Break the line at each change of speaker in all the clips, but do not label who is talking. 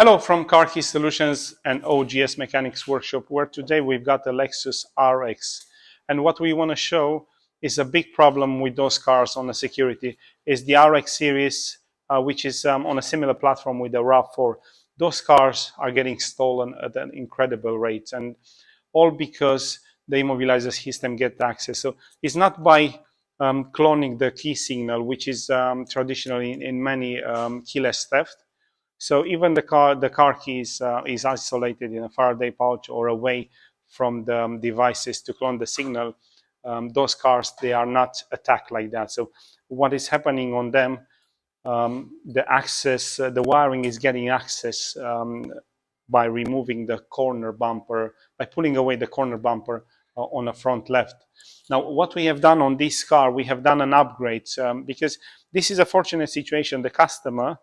Hello from Car Key Solutions and OGS Mechanics Workshop, where today we've got the Lexus RX. And what we want to show is a big problem with those cars on the security is the RX series, which is on a similar platform with the RAV4. Those cars are getting stolen at an incredible rate, and all because the immobilizer system get access. So it's not by cloning the key signal, which is traditionally in many keyless theft. So even the car key is isolated in a Faraday pouch or away from the devices to clone the signal. Those cars, they are not attacked like that. So what is happening on them? The access, the wiring is getting access by removing the corner bumper, by pulling away the corner bumper on the front left. Now, what we have done on this car, we have done an upgrade because this is a fortunate situation. The customer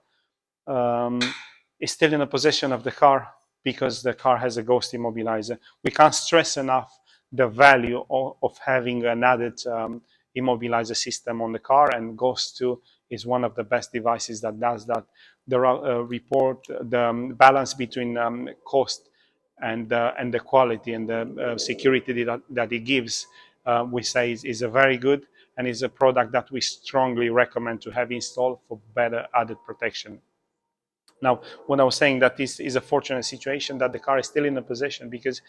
is still in the possession of the car because the car has a ghost immobilizer. We can't stress enough the value of having an added immobilizer system on the car, and Ghost 2 is one of the best devices that does that. The report, the balance between cost and the quality and the security that it gives, we say is a very good, and is a product that we strongly recommend to have installed for better added protection. Now, when I was saying that this is a fortunate situation that the car is still in the possession, because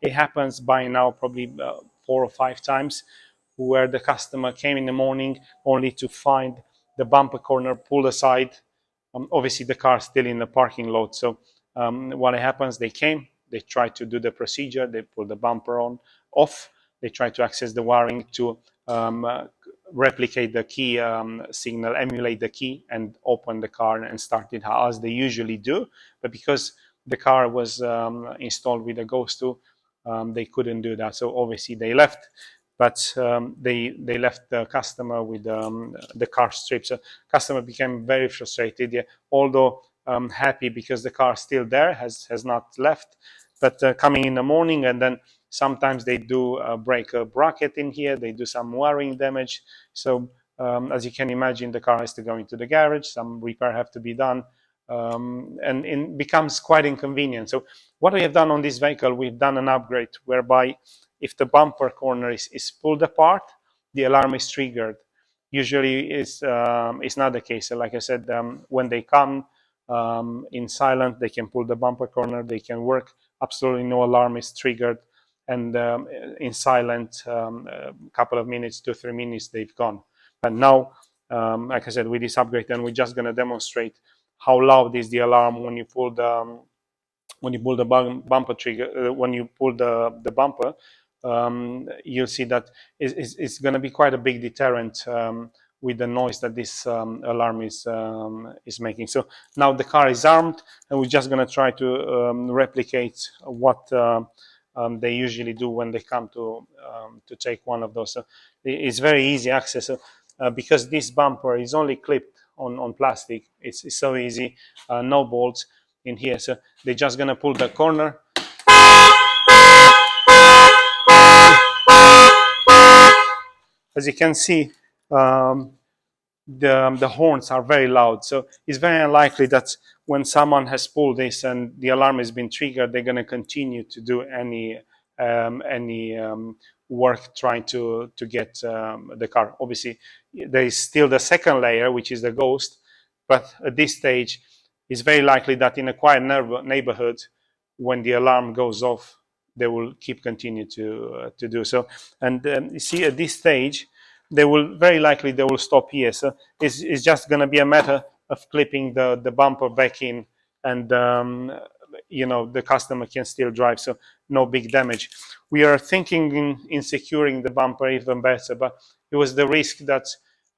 it happens by now probably 4 or 5 times where the customer came in the morning only to find the bumper corner pulled aside. Obviously, the car is still in the parking lot. So what happens, they came, they tried to do the procedure, they pull the bumper off, they try to access the wiring to replicate the key signal, emulate the key, and open the car and start it as they usually do. But because the car was installed with a Ghost 2, they couldn't do that. So obviously they left, but they left the customer with the car stripped. So customer became very frustrated, yeah, although happy because the car is still there, has not left. But coming in the morning, and then sometimes they do break a bracket in here, they do some wiring damage. So as you can imagine, the car has to go into the garage, some repair have to be done, and it becomes quite inconvenient. So what we have done on this vehicle, we've done an upgrade whereby if the bumper corner is pulled apart, the alarm is triggered. Usually it's not the case. So like I said, when they come in silent, they can pull the bumper corner, they can work, absolutely no alarm is triggered, and in silent, a couple of minutes, 2-3 minutes, they've gone. But now, like I said, with this upgrade, and we're just going to demonstrate how loud is the alarm when you pull the bumper trigger, when you pull the bumper. You'll see that it's going to be quite a big deterrent with the noise that this alarm is making. So now the car is armed, and we're just going to try to replicate what they usually do when they come to take one of those. So it's very easy access. Because this bumper is only clipped on plastic, it's so easy, no bolts in here. So they're just going to pull the corner. As you can see, the horns are very loud. So it's very unlikely that when someone has pulled this and the alarm has been triggered, they're going to continue to do any work trying to get the car. Obviously, there is still the second layer, which is the ghost. But at this stage, it's very likely that in a quiet neighborhood, when the alarm goes off, they will continue to do so. And you see, at this stage, they will very likely they will stop here. So it's just going to be a matter of clipping the bumper back in, and the customer can still drive, so no big damage. We are thinking in securing the bumper even better, but it was the risk that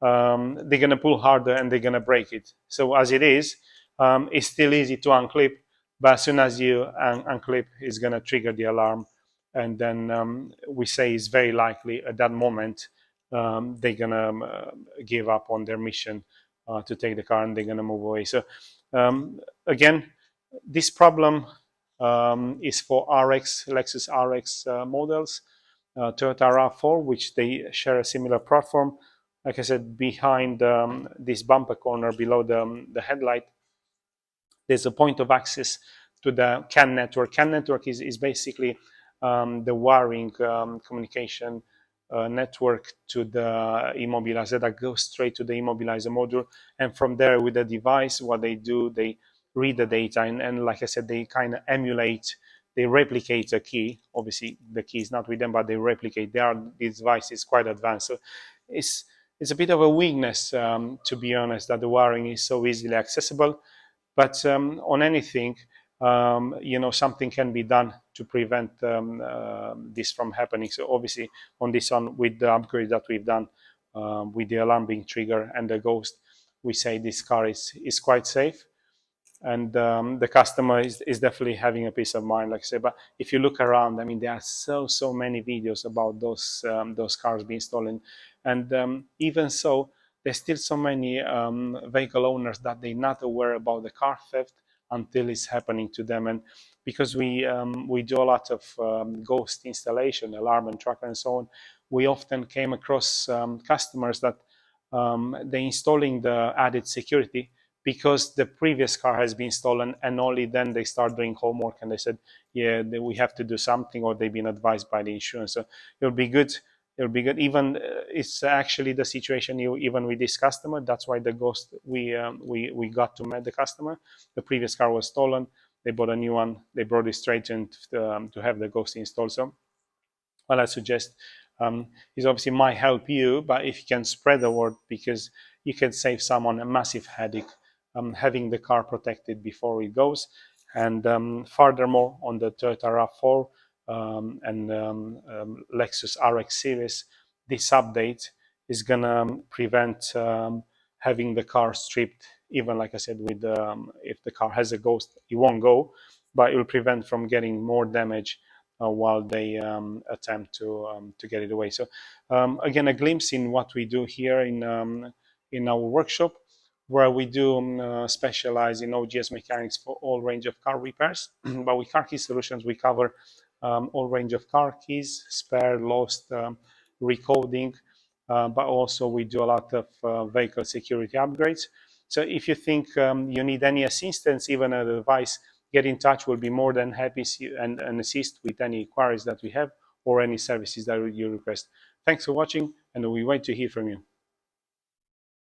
they're going to pull harder and they're going to break it. So as it is, it's still easy to unclip, but as soon as you unclip, it's going to trigger the alarm, and then we say it's very likely at that moment they're going to give up on their mission to take the car, and they're going to move away. So again, this problem is for Lexus RX models, Toyota RAV4, which they share a similar platform. Like I said, behind this bumper corner below the headlight, There's a point of access to the CAN network. CAN network is basically the wiring communication network to the immobilizer that goes straight to the immobilizer module. And from there, with the device, what they do, they read the data. And like I said, they kind of emulate, they replicate the key. Obviously, the key is not with them, but they replicate. This device is quite advanced. So it's, it's a bit of a weakness, to be honest, that the wiring is so easily accessible. But on anything, something can be done to prevent this from happening. So obviously, on this one, with the upgrade that we've done, with the alarm being triggered and the ghost, we say this car is quite safe, and the customer is definitely having a peace of mind, like I say. But if you look around, I mean, there are so many videos about those cars being stolen, and even so, there's still so many vehicle owners that they're not aware about the car theft until it's happening to them. And because we do a lot of ghost installation, alarm and tracker and so on, we often came across customers that they're installing the added security because the previous car has been stolen, and only then they start doing homework and they said, yeah, we have to do something, or they've been advised by the insurance. So it'll be good. It'll be good. Even it's actually the situation even with this customer. That's why the ghost, we got to meet the customer. The previous car was stolen. They bought a new one. They brought it straight in to have the ghost installed. So what I suggest is obviously might help you, but if you can spread the word, because you can save someone a massive headache having the car protected before it goes. And furthermore, on the Toyota RAV4 and Lexus RX series, this update is gonna prevent having the car stripped. Even like I said, with if the car has a ghost, it won't go, but it will prevent from getting more damage while they attempt to get it away. So again, a glimpse in what we do here in our workshop, where we do specialize in OGS mechanics for all range of car repairs. But with Car Key Solutions, we cover all range of car keys, spare, lost, recoding, but also we do a lot of vehicle security upgrades. So if you think you need any assistance, even an advice, get in touch. We'll be more than happy and assist with any inquiries that we have or any services that you request. Thanks for watching, and we wait to hear from you.